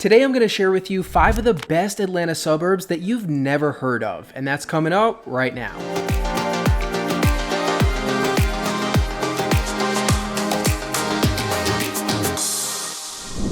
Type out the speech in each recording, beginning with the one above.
Today I'm going to share with you 5 of the best Atlanta suburbs that you've never heard of, and that's coming up right now.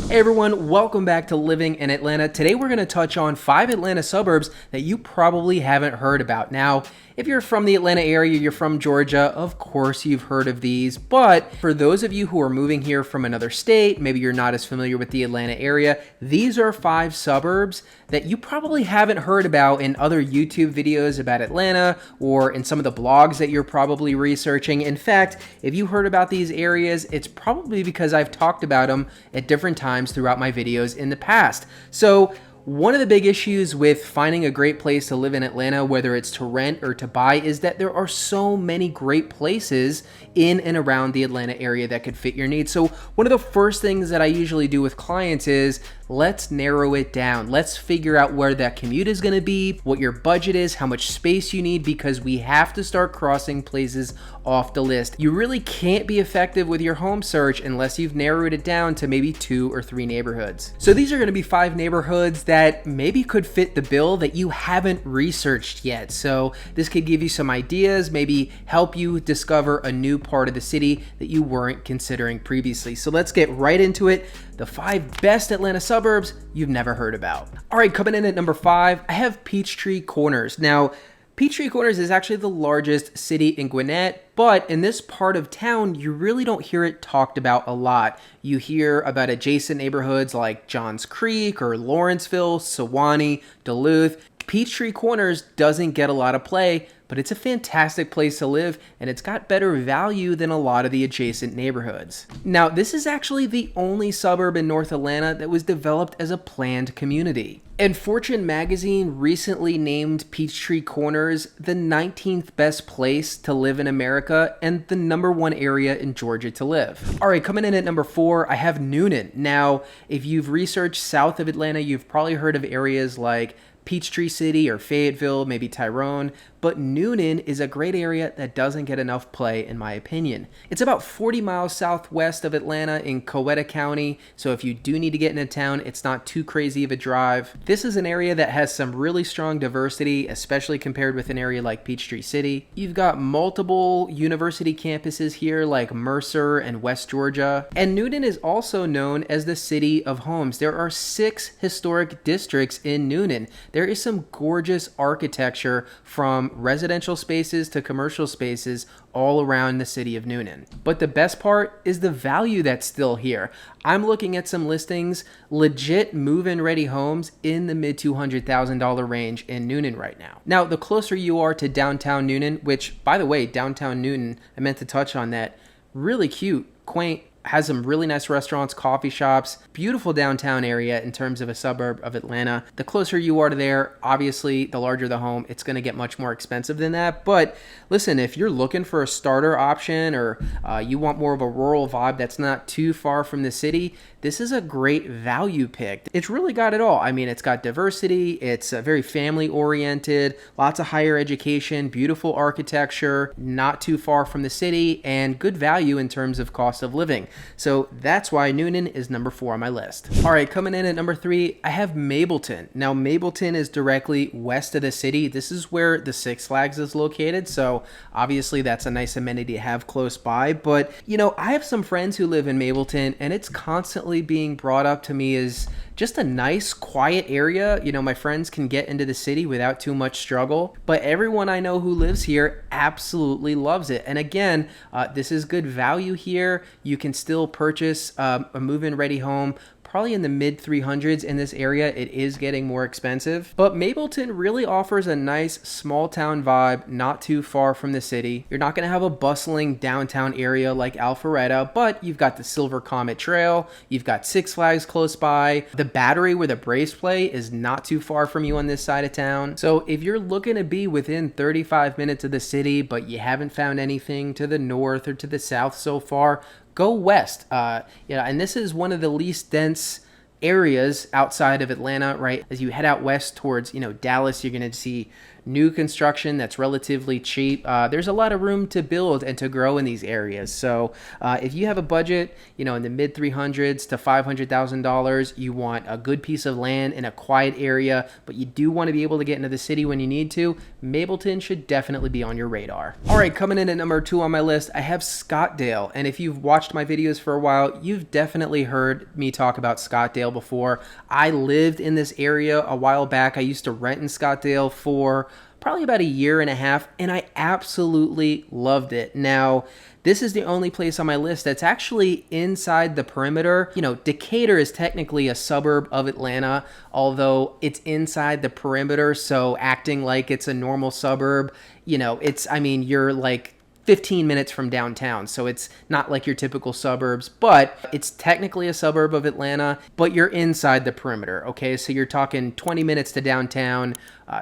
Hey everyone, welcome back to Living in Atlanta. Today we're going to touch on 5 Atlanta suburbs that you probably haven't heard about. Now, if you're from the Atlanta area, you're from Georgia, of course you've heard of these, but for those of you who are moving here from another state, maybe you're not as familiar with the Atlanta area, these are 5 suburbs that you probably haven't heard about in other YouTube videos about Atlanta or in some of the blogs that you're probably researching. In fact, if you heard about these areas, it's probably because I've talked about them at different times throughout my videos in the past. So one of the big issues with finding a great place to live in Atlanta, whether it's to rent or to buy, is that there are so many great places in and around the Atlanta area that could fit your needs. So one of the first things that I usually do with clients is let's narrow it down. Let's figure out where that commute is going to be, what your budget is, how much space you need, because we have to start crossing places off the list. You really can't be effective with your home search unless you've narrowed it down to maybe 2 or 3 neighborhoods. So these are going to be 5 neighborhoods that maybe could fit the bill that you haven't researched yet. So this could give you some ideas, maybe help you discover a new part of the city that you weren't considering previously. So let's get right into it. The 5 best Atlanta suburbs you've never heard about. All right, coming in at number 5, I have Peachtree Corners. Now, Peachtree Corners is actually the largest city in Gwinnett, but in this part of town, you really don't hear it talked about a lot. You hear about adjacent neighborhoods like Johns Creek or Lawrenceville, Sewanee, Duluth. Peachtree Corners doesn't get a lot of play, but it's a fantastic place to live, and it's got better value than a lot of the adjacent neighborhoods. Now, this is actually the only suburb in North Atlanta that was developed as a planned community. And Fortune magazine recently named Peachtree Corners the 19th best place to live in America and the #1 area in Georgia to live. All right, coming in at number 4, I have Newnan. Now, if you've researched south of Atlanta, you've probably heard of areas like Peachtree City or Fayetteville, maybe Tyrone, but Newnan is a great area that doesn't get enough play in my opinion. It's about 40 miles southwest of Atlanta in Coweta County, so if you do need to get into town, it's not too crazy of a drive. This is an area that has some really strong diversity, especially compared with an area like Peachtree City. You've got multiple university campuses here like Mercer and West Georgia, and Newnan is also known as the City of Homes. There are 6 historic districts in Newnan. There is some gorgeous architecture from residential spaces to commercial spaces all around the city of Newnan. But the best part is the value that's still here. I'm looking at some listings, legit move-in ready homes in the mid $200,000 range in Newnan right now. Now, the closer you are to downtown Newnan, which by the way, downtown Newnan, I meant to touch on that, really cute, quaint, has some really nice restaurants, coffee shops, beautiful downtown area in terms of a suburb of Atlanta. The closer you are to there, obviously, the larger the home, it's going to get much more expensive than that. But listen, if you're looking for a starter option or you want more of a rural vibe that's not too far from the city, this is a great value pick. It's really got it all. I mean, it's got diversity, it's very family oriented, lots of higher education, beautiful architecture, not too far from the city, and good value in terms of cost of living. So that's why Newnan is number 4 on my list. All right, coming in at number 3, I have Mableton. Now, Mableton is directly west of the city. This is where the Six Flags is located, so obviously that's a nice amenity to have close by. But, you know, I have some friends who live in Mableton, and it's constantly being brought up to me as just a nice, quiet area. You know, my friends can get into the city without too much struggle, but everyone I know who lives here absolutely loves it. And again, this is good value here. You can still purchase a move-in ready home probably in the mid 300s in this area. It is getting more expensive, but Mableton really offers a nice small town vibe, not too far from the city. You're not going to have a bustling downtown area like Alpharetta, but you've got the Silver Comet Trail, you've got Six Flags close by, the Battery where the Braves play is not too far from you on this side of town. So if you're looking to be within 35 minutes of the city, but you haven't found anything to the north or to the south so far, go west. And this is one of the least dense areas outside of Atlanta, right? As you head out west towards, Dallas, you're going to see new construction that's relatively cheap. There's a lot of room to build and to grow in these areas. So if you have a budget, in the mid 300s to $500,000, you want a good piece of land in a quiet area, but you do want to be able to get into the city when you need to, Mableton should definitely be on your radar. All right, coming in at number 2 on my list, I have Scottdale. And if you've watched my videos for a while, you've definitely heard me talk about Scottdale before. I lived in this area a while back. I used to rent in Scottdale for probably about a year and a half, and I absolutely loved it. Now, this is the only place on my list that's actually inside the perimeter. Decatur is technically a suburb of Atlanta, although it's inside the perimeter, so acting like it's a normal suburb, you're like 15 minutes from downtown, so it's not like your typical suburbs, but it's technically a suburb of Atlanta, but you're inside the perimeter, okay? So you're talking 20 minutes to downtown,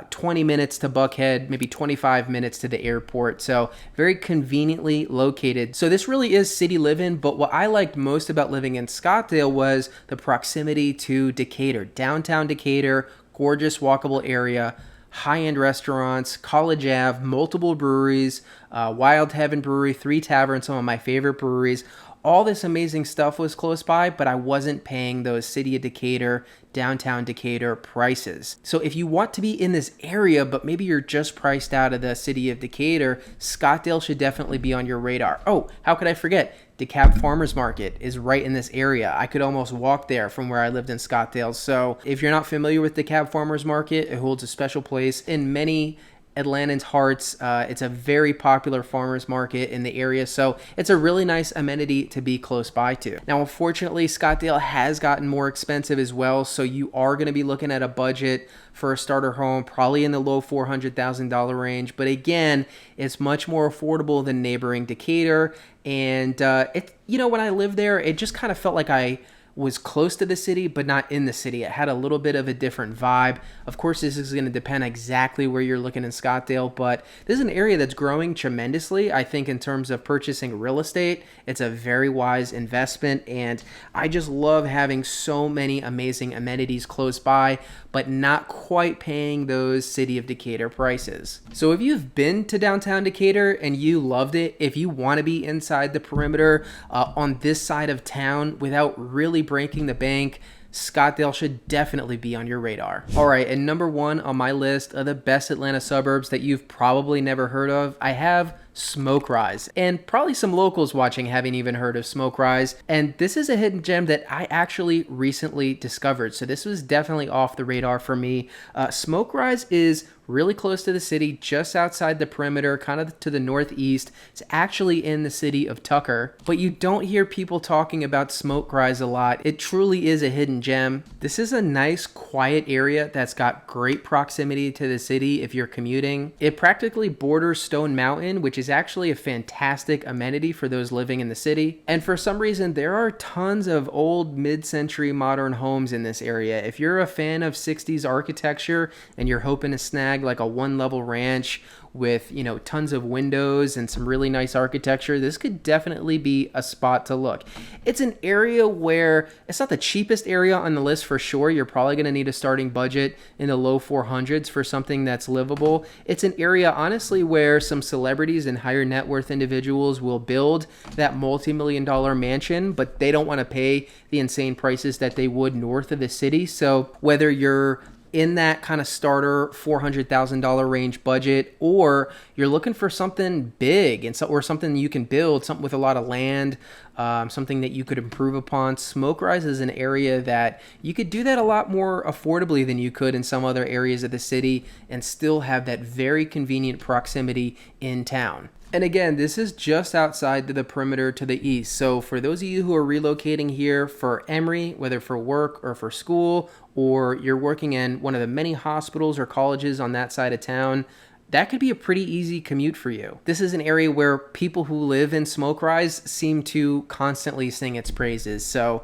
20 minutes to Buckhead, maybe 25 minutes to the airport, so very conveniently located. So this really is city living, but what I liked most about living in Scottdale was the proximity to Decatur, downtown Decatur, gorgeous walkable area, high-end restaurants, College Ave, multiple breweries, Wild Heaven Brewery, 3 taverns, some of my favorite breweries. All this amazing stuff was close by, but I wasn't paying those city of Decatur, downtown Decatur prices. So if you want to be in this area, but maybe you're just priced out of the city of Decatur, Scottdale should definitely be on your radar. Oh, how could I forget? DeKalb Farmers Market is right in this area. I could almost walk there from where I lived in Scottdale. So if you're not familiar with DeKalb Farmers Market, it holds a special place in many Atlantans' hearts. It's a very popular farmers market in the area, so it's a really nice amenity to be close by to. Now, unfortunately, Scottdale has gotten more expensive as well, so you are going to be looking at a budget for a starter home, probably in the low $400,000 range. But again, it's much more affordable than neighboring Decatur. And when I lived there, it just kind of felt like I was close to the city, but not in the city. It had a little bit of a different vibe. Of course, this is going to depend exactly where you're looking in Scottdale, but this is an area that's growing tremendously. I think in terms of purchasing real estate, it's a very wise investment, and I just love having so many amazing amenities close by, but not quite paying those city of Decatur prices. So if you've been to downtown Decatur and you loved it, if you want to be inside the perimeter on this side of town without really breaking the bank, Scottdale should definitely be on your radar. All right, and number 1 on my list of the best Atlanta suburbs that you've probably never heard of, I have Smoke Rise. And probably some locals watching haven't even heard of Smoke Rise. And this is a hidden gem that I actually recently discovered. So this was definitely off the radar for me. Smoke Rise is really close to the city, just outside the perimeter, kind of to the northeast. It's actually in the city of Tucker, but you don't hear people talking about Smoke Rise a lot. It truly is a hidden gem. This is a nice, quiet area that's got great proximity to the city if you're commuting. It practically borders Stone Mountain, which is actually a fantastic amenity for those living in the city. And for some reason, there are tons of old mid-century modern homes in this area. If you're a fan of 60s architecture and you're hoping to snag like a 1-level ranch with, tons of windows and some really nice architecture, this could definitely be a spot to look. It's an area where it's not the cheapest area on the list for sure. You're probably going to need a starting budget in the low 400s for something that's livable. It's an area, honestly, where some celebrities and higher net worth individuals will build that multi-million-dollar mansion, but they don't want to pay the insane prices that they would north of the city. So whether you're in that kind of starter $400,000 range budget, or you're looking for something big or something you can build, something with a lot of land, something that you could improve upon, Smoke Rise is an area that you could do that a lot more affordably than you could in some other areas of the city and still have that very convenient proximity in town. And again, this is just outside the perimeter to the east. So for those of you who are relocating here for Emory, whether for work or for school, or you're working in one of the many hospitals or colleges on that side of town, that could be a pretty easy commute for you. This is an area where people who live in Smoke Rise seem to constantly sing its praises. So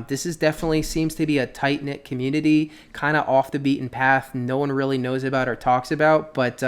this is definitely seems to be a tight-knit community, kind of off the beaten path. No one really knows about or talks about, but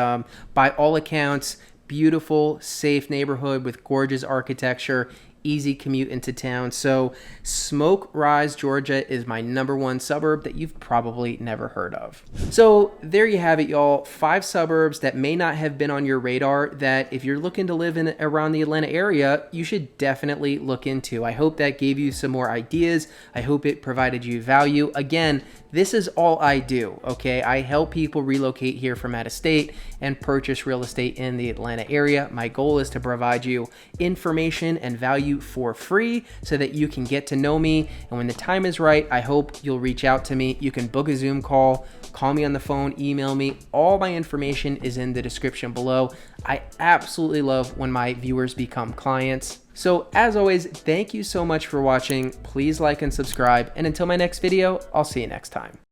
by all accounts, beautiful, safe neighborhood with gorgeous architecture, easy commute into town. So Smoke Rise, Georgia is my #1 suburb that you've probably never heard of. So there you have it, y'all. 5 suburbs that may not have been on your radar that if you're looking to live in around the Atlanta area, you should definitely look into. I hope that gave you some more ideas. I hope it provided you value. Again, this is all I do, okay? I help people relocate here from out of state and purchase real estate in the Atlanta area. My goal is to provide you information and value for free so that you can get to know me. And when the time is right, I hope you'll reach out to me. You can book a Zoom call me on the phone, email me. All my information is in the description below. I absolutely love when my viewers become clients. So as always, thank you so much for watching. Please like and subscribe. And until my next video, I'll see you next time.